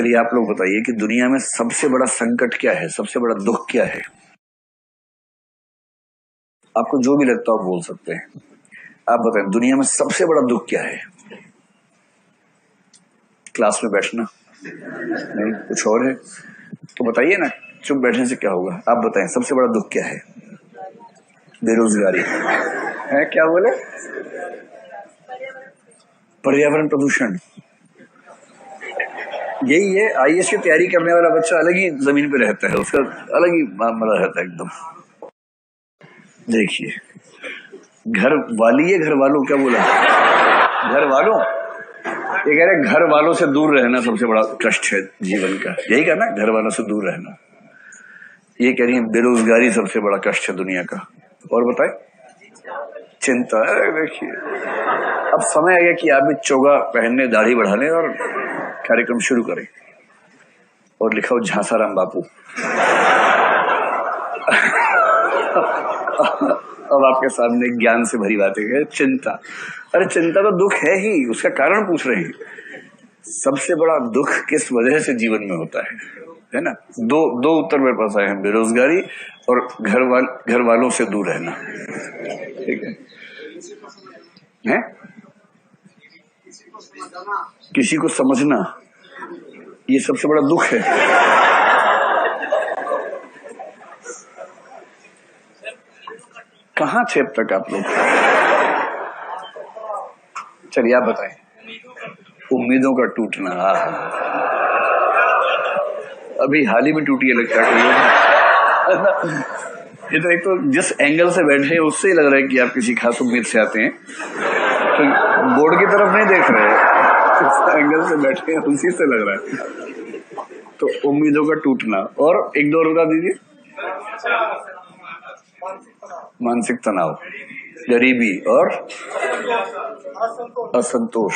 चलिए आप लोग बताइए कि दुनिया में सबसे बड़ा संकट क्या है, सबसे बड़ा दुख क्या है? आपको जो भी लगता हो आप बोल सकते हैं। आप बताएं दुनिया में सबसे बड़ा दुख क्या है? क्लास में बैठना? नहीं, कुछ और है तो बताइए ना। चुप बैठने से क्या होगा? आप बताएं सबसे बड़ा दुख क्या है? बेरोजगारी है। क्या बोले? पर्यावरण प्रदूषण। यही है, आईएएस की तैयारी करने वाला बच्चा अलग ही जमीन पे रहता है, उसका अलग ही मामला रहता है एकदम। देखिए, घर वाली है, घर वालों, क्या बोला? घर वालों, ये कह रहे घर वालों से दूर रहना सबसे बड़ा कष्ट है जीवन का, यही कहना, घर वालों से दूर रहना। ये कह रही है बेरोजगारी सबसे बड़ा कष्ट है दुनिया का। और बताए? चिंता। देखिए, अब समय आ गया कि आप भी चोगा पहनने, दाढ़ी बढ़ा लें और कार्यक्रम शुरू करें। और लिखा हो झांसाराम बापू। अब आपके सामने ज्ञान से भरी बातें है। चिंता, अरे चिंता तो दुख है ही, उसका कारण पूछ रहे हैं। सबसे बड़ा दुख किस वजह से जीवन में होता है ना? दो उत्तर मेरे पास आए हैं, बेरोजगारी और घर वालों से दूर रहना। ठीक है? किसी को समझना, ये सबसे बड़ा दुख है। कहाँ थे अब तक आप लोग? चलिए आप बताएं। उम्मीदों का टूटना, अभी हाल ही में टूटी है लगता है। ये तो एक तो जिस एंगल से बैठे हैं उससे ही लग रहा है कि आप किसी खास उम्मीद से आते हैं, तो बोर्ड की तरफ नहीं देख रहे हैं, जिस एंगल से बैठे हैं उसी से लग रहा है। तो उम्मीदों का टूटना, और एक दो बता दीजिए। मानसिक तनाव, गरीबी और असंतोष,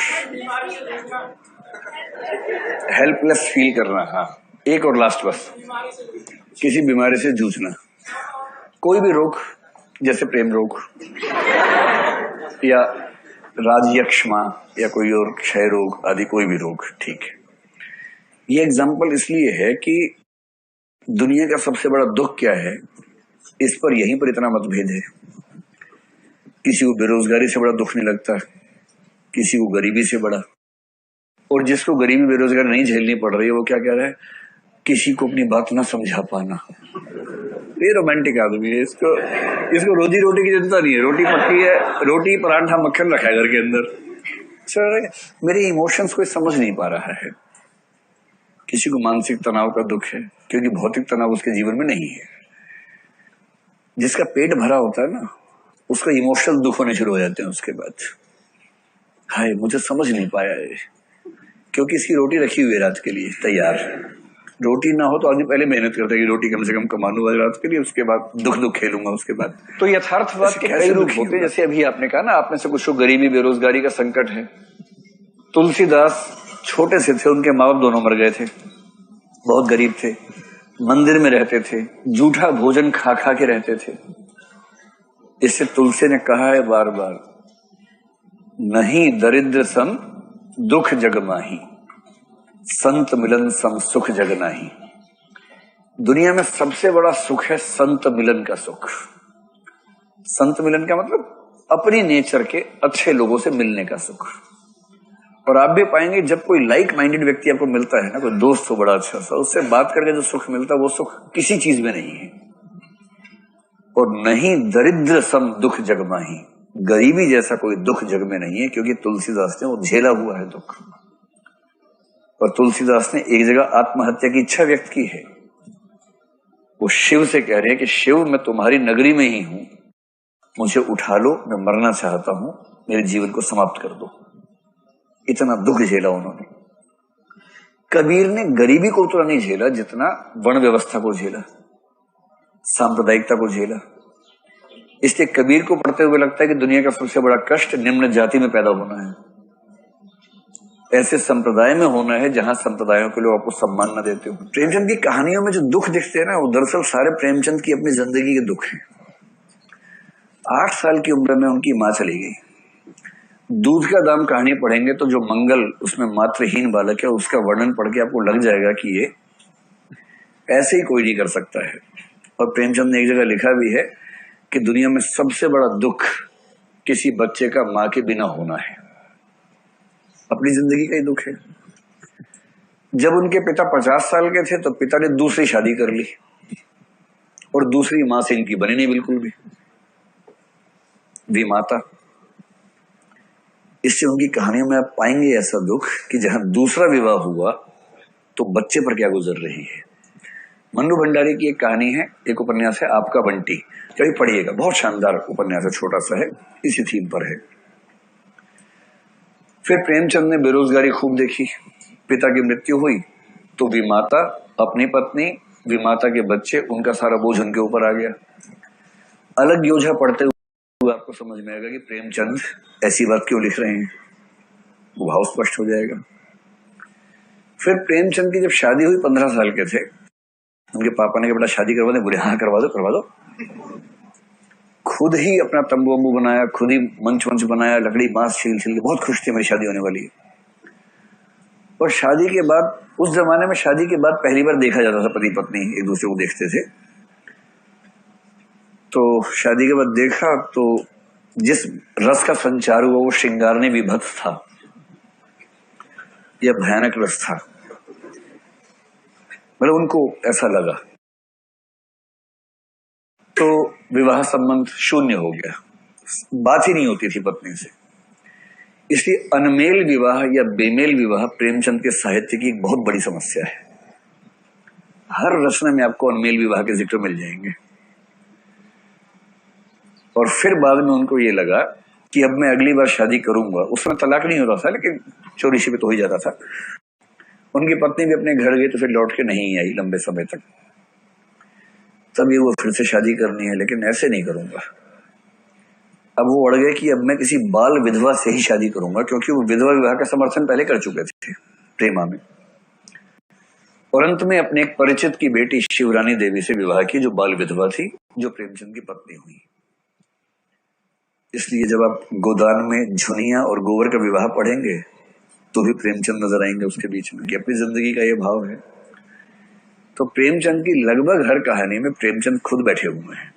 हेल्पलेस फील करना। हाँ, एक और लास्ट बस, किसी बीमारी से जूझना, कोई भी रोग, जैसे प्रेम रोग या राजयक्ष्मा या कोई और क्षय रोग आदि, कोई भी रोग। ठीक है, ये एग्जाम्पल इसलिए है कि दुनिया का सबसे बड़ा दुख क्या है, इस पर यहीं पर इतना मतभेद है। किसी को बेरोजगारी से बड़ा दुख नहीं लगता, किसी को गरीबी से बड़ा, और जिसको गरीबी बेरोजगारी नहीं झेलनी पड़ रही है वो क्या कह रहा है? किसी को अपनी बात ना समझा पाना। ये रोमांटिक आदमी है, इसको रोजी रोटी की चिंता नहीं है, रोटी पक्की है, रोटी पराठा मक्खन रखा है घर के अंदर। सर, मेरे इमोशंस को समझ नहीं पा रहा है। किसी को मानसिक तनाव का दुख है क्योंकि भौतिक तनाव उसके जीवन में नहीं है। जिसका पेट भरा होता है ना, उसका इमोशनल दुख होने शुरू हो जाते हैं उसके बाद। हाय, मुझे समझ नहीं पाया है, क्योंकि इसकी रोटी रखी हुई है रात के लिए तैयार। रोटी ना हो तो आदमी पहले मेहनत करता है कि रोटी कम से कम कमा लूंगा रात के लिए, उसके बाद दुख खेलूंगा उसके बाद। तो यथार्थवाद के कई रूप होते हैं। जैसे अभी आपने कहा ना, आप में से कुछ को गरीबी बेरोजगारी का संकट है। तुलसीदास छोटे से थे, उनके माँ बाप दोनों मर गए थे, बहुत गरीब थे, मंदिर में रहते थे, जूठा भोजन खा खा के रहते थे। इससे तुलसी ने कहा है बार बार, नहीं दरिद्र सम दुख जग माही, संत मिलन सम सुख जग नाही। दुनिया में सबसे बड़ा सुख है संत मिलन का सुख। संत मिलन का मतलब अपनी नेचर के अच्छे लोगों से मिलने का सुख। और आप भी पाएंगे जब कोई लाइक माइंडेड व्यक्ति आपको मिलता है ना, कोई दोस्त हो बड़ा अच्छा सा, उससे बात करके जो सुख मिलता है वो सुख किसी चीज में नहीं है। और नहीं दरिद्र सम दुख जग माही, गरीबी जैसा कोई दुख जग में नहीं है, क्योंकि तुलसीदास ने वो झेला हुआ है दुख। और तुलसीदास ने एक जगह आत्महत्या की इच्छा व्यक्त की है। वो शिव से कह रहे हैं कि शिव, मैं तुम्हारी नगरी में ही हूं, मुझे उठा लो, मैं मरना चाहता हूं, मेरे जीवन को समाप्त कर दो। इतना दुख झेला उन्होंने। कबीर ने गरीबी को उतना नहीं झेला जितना वर्ण व्यवस्था को झेला, सांप्रदायिकता को झेला। इसलिए कबीर को पढ़ते हुए लगता है कि दुनिया का सबसे बड़ा कष्ट निम्न जाति में पैदा होना है, ऐसे संप्रदाय में होना है जहां संप्रदायों के लोग आपको सम्मान न देते हो। प्रेमचंद की कहानियों में जो दुख दिखते हैं ना, वो दरअसल सारे प्रेमचंद की अपनी जिंदगी के दुख हैं। 8 साल की उम्र में उनकी मां चली गई, दूध का दाम कहानी पढ़ेंगे तो जो मंगल उसमें मात्रहीन बालक है उसका वर्णन पढ़ के आपको लग जाएगा कि ये ऐसे ही कोई नहीं कर सकता है। और प्रेमचंद ने एक जगह लिखा भी है कि दुनिया में सबसे बड़ा दुख किसी बच्चे का मां के बिना होना है। अपनी जिंदगी का ही दुख है। जब उनके पिता 50 साल के थे तो पिता ने दूसरी शादी कर ली और दूसरी मां से इनकी बनी नहीं बिल्कुल भी, विमाता। इससे उनकी कहानियों में आप पाएंगे ऐसा दुख कि जहां दूसरा विवाह हुआ तो बच्चे पर क्या गुजर रही है। मन्नू भंडारी की एक कहानी है, एक उपन्यास है आपका बंटी, कभी पढ़िएगा, बहुत शानदार उपन्यास है, छोटा सा है, इसी थीम पर है। फिर प्रेमचंद ने बेरोजगारी खूब देखी। पिता की मृत्यु हुई तो विमाता, अपनी पत्नी, विमाता के बच्चे, उनका सारा बोझ उनके ऊपर आ गया। अलग योजना पढ़ते हुए आपको समझ में आएगा कि प्रेमचंद ऐसी बात क्यों लिख रहे हैं, वो भाव स्पष्ट हो जाएगा। फिर प्रेमचंद की जब शादी हुई, 15 साल के थे, उनके पापा ने कहा बेटा शादी करवा दे, बोले हाँ करवा दो। खुद ही अपना तंबू वंबू बनाया, खुद ही मंच बनाया, लकड़ी बांस छील के, बहुत खुश थी मेरी शादी होने वाली है। और शादी के बाद, उस जमाने में शादी के बाद पहली बार देखा जाता था, पति पत्नी एक दूसरे को देखते थे। तो शादी के बाद देखा तो जिस रस का संचार हुआ वो श्रृंगार ने विभत्स था, यह भयानक रस था। मतलब उनको ऐसा लगा तो विवाह संबंध शून्य हो गया, बात ही नहीं होती थी पत्नी से। इसलिए अनमेल विवाह या बेमेल विवाह प्रेमचंद के साहित्य की एक बहुत बड़ी समस्या है। हर रचना में आपको अनमेल विवाह के जिक्र मिल जाएंगे। और फिर बाद में उनको ये लगा कि अब मैं अगली बार शादी करूंगा। उस समय तलाक नहीं होता था लेकिन चोरी छिपे तो हो ही जाता था। उनकी पत्नी भी अपने घर गई तो फिर लौट के नहीं आई लंबे समय तक। तभी वो फिर से शादी करनी है, लेकिन ऐसे नहीं करूंगा। अब वो अड़ गए कि अब मैं किसी बाल विधवा से ही शादी करूंगा, क्योंकि वो विधवा विवाह का समर्थन पहले कर चुके थे प्रेमा में। और अंत में अपने एक परिचित की बेटी शिवरानी देवी से विवाह की, जो बाल विधवा थी, जो प्रेमचंद की पत्नी हुई। इसलिए जब आप गोदान में झुनिया और गोबर का विवाह पढ़ेंगे तो भी प्रेमचंद नजर आएंगे उसके बीच में, कि अपनी जिंदगी का ये भाव है। तो प्रेमचंद की लगभग हर कहानी में प्रेमचंद खुद बैठे हुए हैं।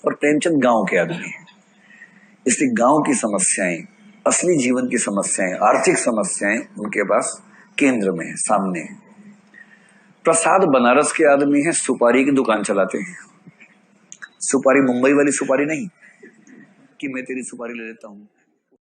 और प्रेमचंद गांव के आदमी हैं, इसलिए गांव की समस्याएं, असली जीवन की समस्याएं, आर्थिक समस्याएं उनके पास केंद्र में है, सामने है। प्रसाद बनारस के आदमी हैं, सुपारी की दुकान चलाते हैं। सुपारी मुंबई वाली सुपारी नहीं कि मैं तेरी सुपारी ले लेता हूं,